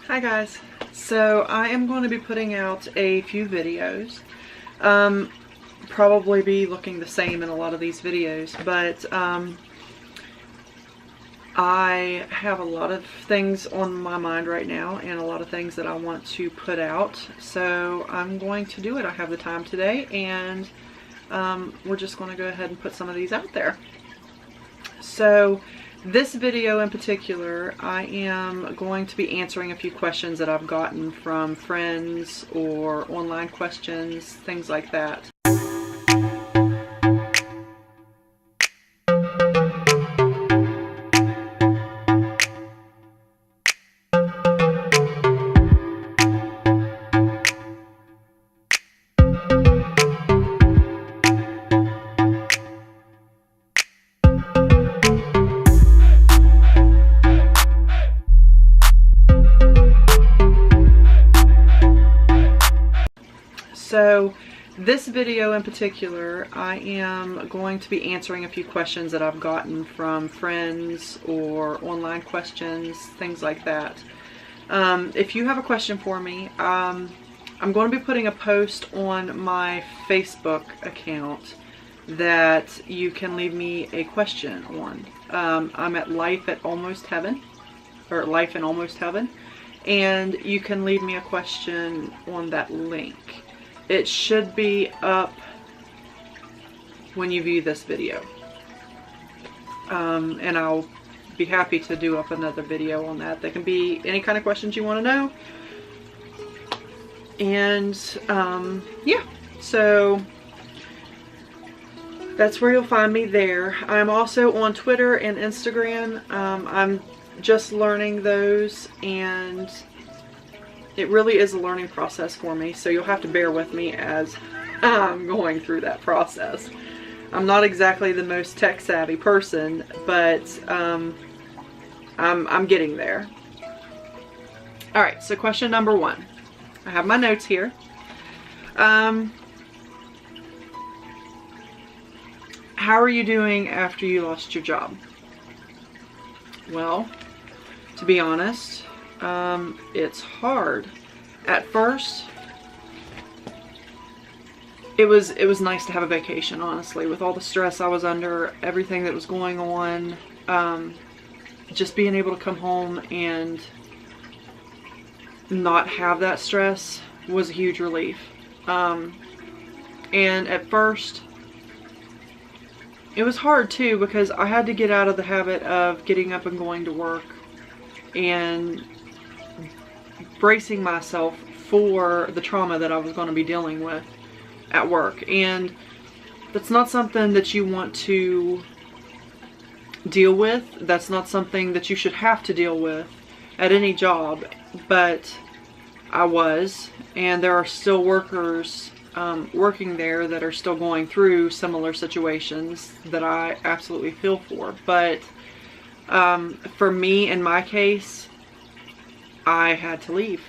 Hi guys. So I am going to be putting out a few videos. Probably be looking the same in a lot of these videos, but I have a lot of things on my mind right now and a lot of things that I want to put out. So I'm going to do it. I have the time today, and we're just going to go ahead and put some of these out there. So this video in particular, I am going to be answering a few questions that I've gotten from friends or online questions, things like that. So this video in particular, I am going to be answering a few questions that I've gotten from friends or online questions, things like that. If you have a question for me, I'm going to be putting a post on my Facebook account that you can leave me a question on. I'm at Life in Almost Heaven, and you can leave me a question on that link. It should be up when you view this video. And I'll be happy to do up another video on that. There can be any kind of questions you want to know. And yeah, so that's where you'll find me there. I'm also on Twitter and Instagram. I'm just learning those, and it really is a learning process for me, so you'll have to bear with me as I'm going through that process. I'm not exactly the most tech savvy person, but I'm getting there. Alright, so question number one. I have my notes here. How are you doing after you lost your job? Well, to be honest, it's hard. At first, it was nice to have a vacation, honestly, with all the stress I was under, everything that was going on. Just being able to come home and not have that stress was a huge relief. And at first, it was hard too, because I had to get out of the habit of getting up and going to work and bracing myself for the trauma that I was going to be dealing with at work. And that's not something that you want to deal with. That's not something that you should have to deal with at any job, but I was, and there are still workers working there that are still going through similar situations that I absolutely feel for. But for me, in my case, I had to leave.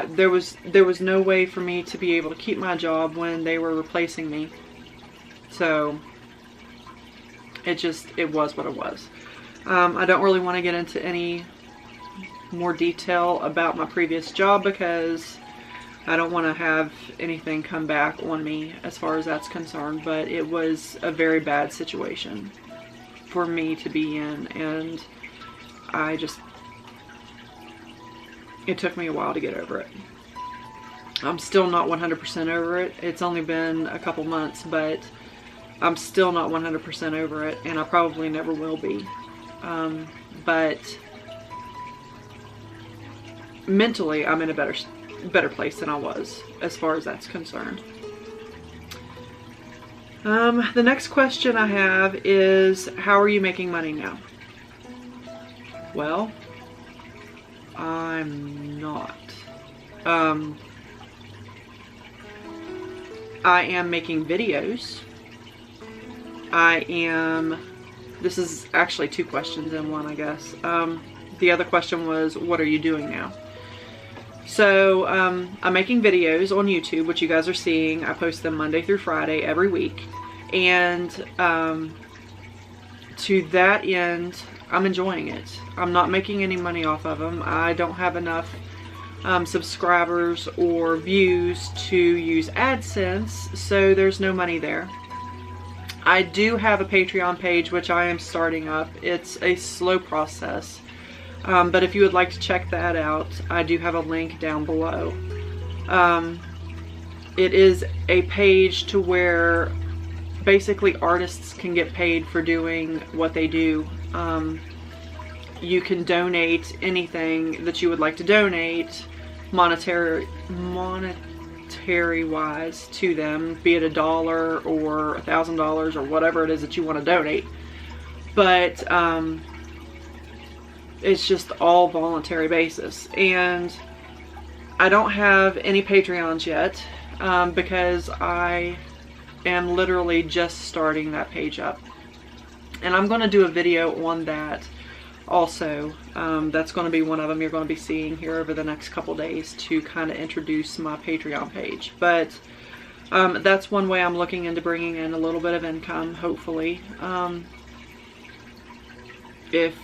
There was no way for me to be able to keep my job when they were replacing me. So it was what it was. I don't really want to get into any more detail about my previous job, because I don't want to have anything come back on me as far as that's concerned. But it was a very bad situation for me to be in, and it took me a while to get over it. I'm still not 100% over it. It's only been a couple months, but I'm still not 100% over it, and I probably never will be. But mentally, I'm in a better place than I was as far as that's concerned. The next question I have is, how are you making money now? Well, I'm not. I am making videos. This is actually two questions in one, I guess. The other question was, what are you doing now? So, I'm making videos on YouTube, which you guys are seeing. I post them Monday through Friday every week. And to that end, I'm enjoying it. I'm not making any money off of them. I don't have enough subscribers or views to use AdSense, so there's no money there. I do have a Patreon page which I am starting up. It's a slow process, but if you would like to check that out, I do have a link down below. It is a page to where basically artists can get paid for doing what they do. You can donate anything that you would like to donate monetary wise to them, be it $1 or $1,000 or whatever it is that you want to donate. But it's just all voluntary basis. And I don't have any Patreons yet because I am literally just starting that page up. And I'm going to do a video on that also. That's going to be one of them you're going to be seeing here over the next couple days to kind of introduce my Patreon page. But that's one way I'm looking into bringing in a little bit of income, hopefully. If,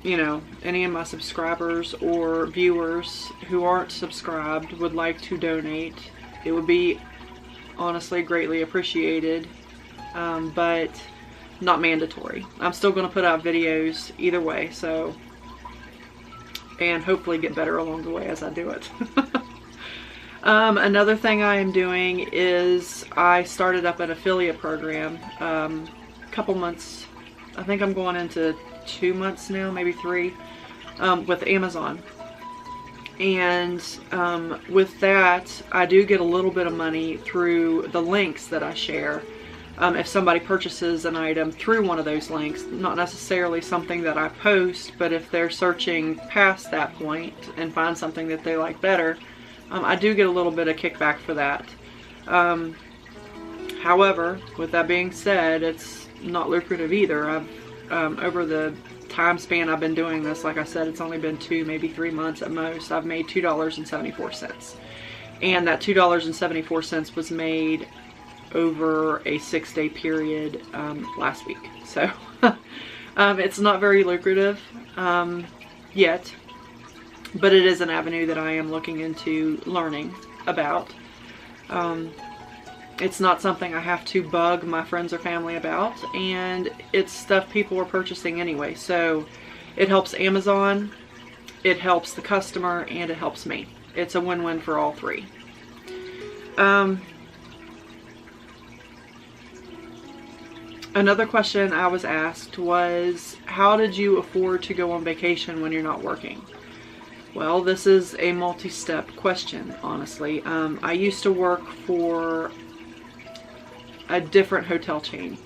you know, any of my subscribers or viewers who aren't subscribed would like to donate, it would be honestly greatly appreciated, but not mandatory. I'm still going to put out videos either way, so, and hopefully get better along the way as I do it. Another thing I am doing is I started up an affiliate program a couple months, I think I'm going into 2 months now, maybe 3, with Amazon. And with that, I do get a little bit of money through the links that I share. If somebody purchases an item through one of those links, not necessarily something that I post, but if they're searching past that point and find something that they like better, I do get a little bit of kickback for that. However, with that being said, it's not lucrative either. I've over the time span I've been doing this, like I said, it's only been 2, maybe 3 months at most, I've made $2.74. And that $2.74 was made over a 6-day period last week. So it's not very lucrative yet, but it is an avenue that I am looking into learning about. It's not something I have to bug my friends or family about, and it's stuff people are purchasing anyway. So it helps Amazon, it helps the customer, and it helps me. It's a win-win for all three. Another question I was asked was, how did you afford to go on vacation when you're not working? Well, this is a multi-step question, honestly. I used to work for a different hotel chain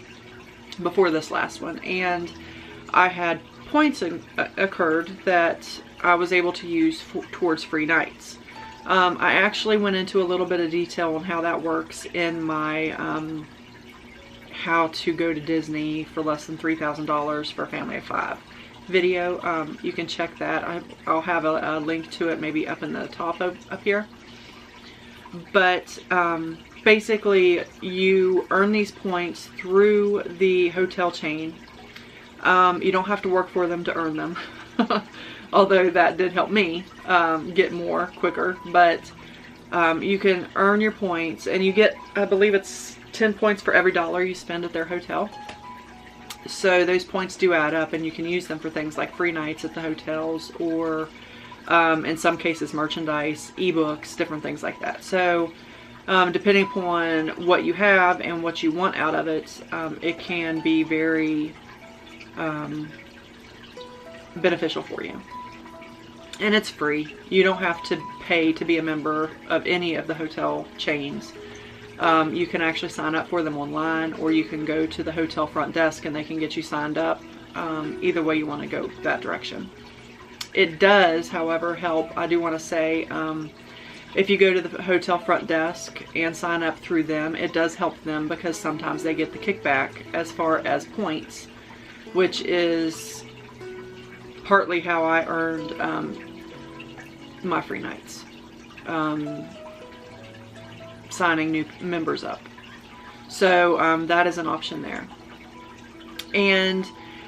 before this last one, and I had points occurred that I was able to use towards free nights. I actually went into a little bit of detail on how that works in my how to go to Disney for less than $3,000 for a family of 5 video. You can check that. I'll have a link to it maybe up in the top up here. But basically you earn these points through the hotel chain. You don't have to work for them to earn them. Although that did help me get more quicker. But you can earn your points, and you get, I believe it's 10 points for every $1 you spend at their hotel. So those points do add up, and you can use them for things like free nights at the hotels, or in some cases merchandise, ebooks, different things like that. So depending upon what you have and what you want out of it, it can be very beneficial for you. And it's free. You don't have to pay to be a member of any of the hotel chains. You can actually sign up for them online, or you can go to the hotel front desk and they can get you signed up. Either way you want to go that direction. It does, however, help. I do want to say, if you go to the hotel front desk and sign up through them, it does help them, because sometimes they get the kickback as far as points, which is partly how I earned my free nights. Signing new members up. So that is an option there. And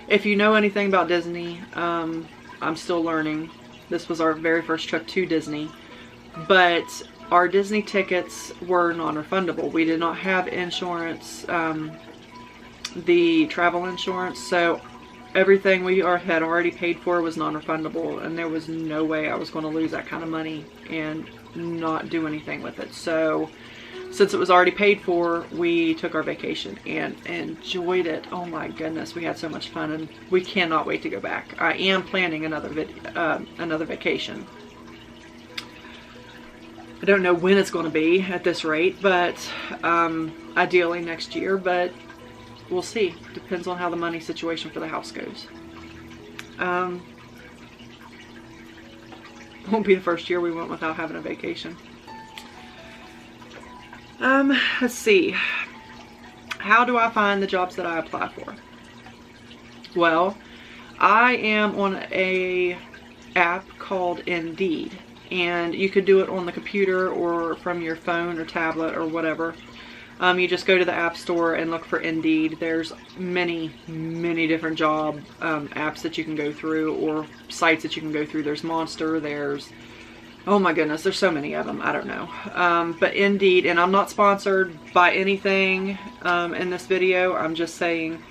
if you know anything about Disney, I'm still learning. This was our very first trip to Disney. But our Disney tickets were non-refundable. We did not have insurance, the travel insurance, so everything we had already paid for was non-refundable, and there was no way I was going to lose that kind of money and not do anything with it. So since it was already paid for, we took our vacation and enjoyed it. Oh my goodness, we had so much fun, and we cannot wait to go back. I am planning another vacation. I don't know when it's going to be at this rate, but ideally next year, but we'll see. Depends on how the money situation for the house goes. Won't be the first year we went without having a vacation. Let's see. How do I find the jobs that I apply for? Well, I am on a app called Indeed, and you could do it on the computer or from your phone or tablet or whatever. You just go to the app store and look for Indeed. There's many different job apps that you can go through, or sites that you can go through. There's Monster, there's, oh my goodness, there's so many of them. I don't know. But Indeed, and I'm not sponsored by anything in this video. I'm just saying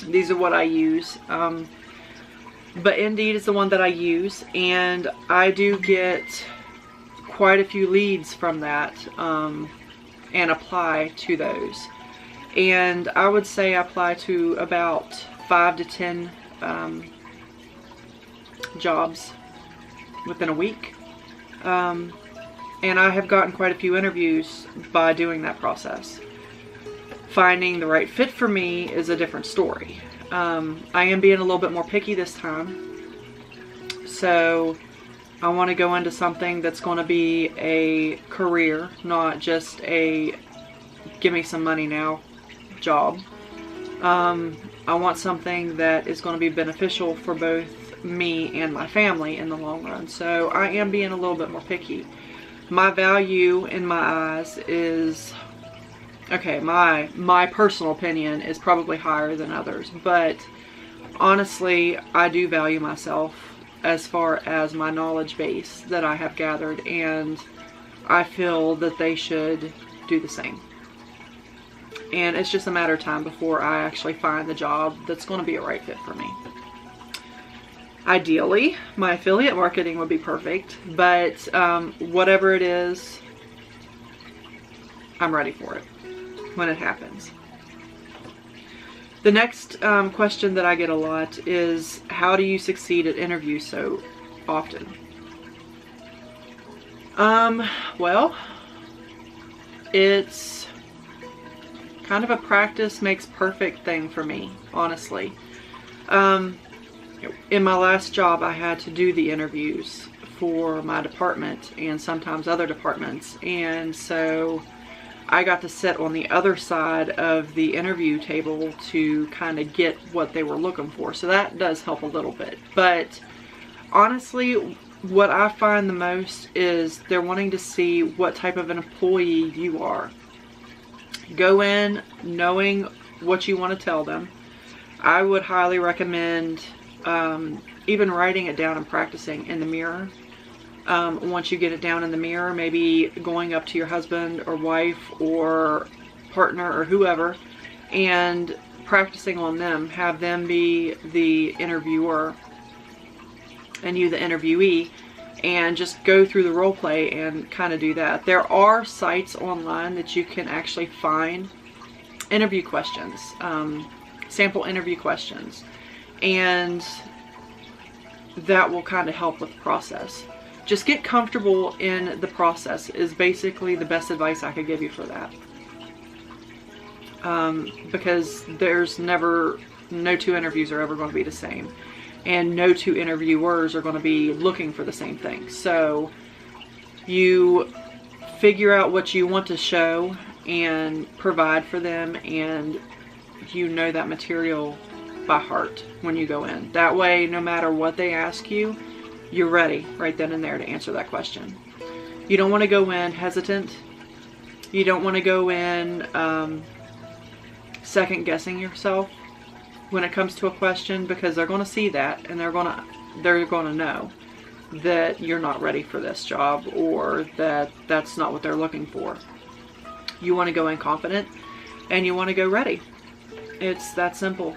these are what I use. But Indeed is the one that I use, and I do get quite a few leads from that. And apply to those, and I would say I apply to about 5 to 10 jobs within a week, and I have gotten quite a few interviews by doing that process. Finding the right fit for me is a different story. I am being a little bit more picky this time, so I want to go into something that's going to be a career, not just a give me some money now job. I want something that is going to be beneficial for both me and my family in the long run. So I am being a little bit more picky. My value in my eyes is, okay, my personal opinion is probably higher than others, but honestly, I do value myself as far as my knowledge base that I have gathered, and I feel that they should do the same. And it's just a matter of time before I actually find the job that's going to be a right fit for me. Ideally, my affiliate marketing would be perfect, but whatever it is, I'm ready for it when it happens. The next question that I get a lot is, how do you succeed at interviews so often? Well, it's kind of a practice makes perfect thing for me, honestly. In my last job, I had to do the interviews for my department and sometimes other departments, and so I got to sit on the other side of the interview table to kind of get what they were looking for. So that does help a little bit. But honestly, what I find the most is they're wanting to see what type of an employee you are. Go in knowing what you want to tell them. I would highly recommend even writing it down and practicing in the mirror. Once you get it down in the mirror, maybe going up to your husband or wife or partner or whoever and practicing on them. Have them be the interviewer and you the interviewee, and just go through the role play and kind of do that. There are sites online that you can actually find interview questions, sample interview questions, and that will kind of help with the process. Just get comfortable in the process is basically the best advice I could give you for that. Because there's no two interviews are ever going to be the same. And no two interviewers are going to be looking for the same thing. So you figure out what you want to show and provide for them, and you know that material by heart when you go in. That way, no matter what they ask you, you're ready right then and there to answer that question. You don't want to go in hesitant. You don't want to go in second guessing yourself when it comes to a question, because they're going to see that and they're going to know. that you're not ready for this job, or that that's not what they're looking for. You want to go in confident and you want to go ready. It's that simple.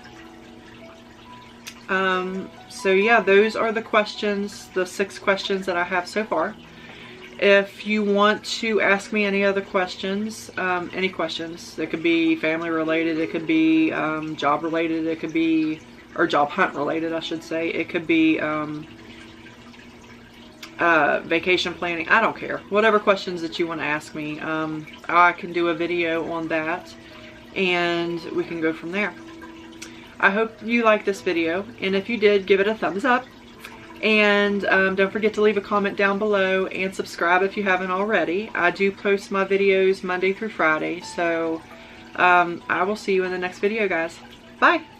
So yeah, those are the questions, the 6 questions that I have so far. If you want to ask me any other questions, any questions, it could be family related, it could be job related, it could be, or job hunt related, I should say. It could be vacation planning. I don't care. Whatever questions that you want to ask me, I can do a video on that and we can go from there. I hope you liked this video, and if you did, give it a thumbs up. And don't forget to leave a comment down below and subscribe if you haven't already. I do post my videos Monday through Friday, so I will see you in the next video, guys. Bye!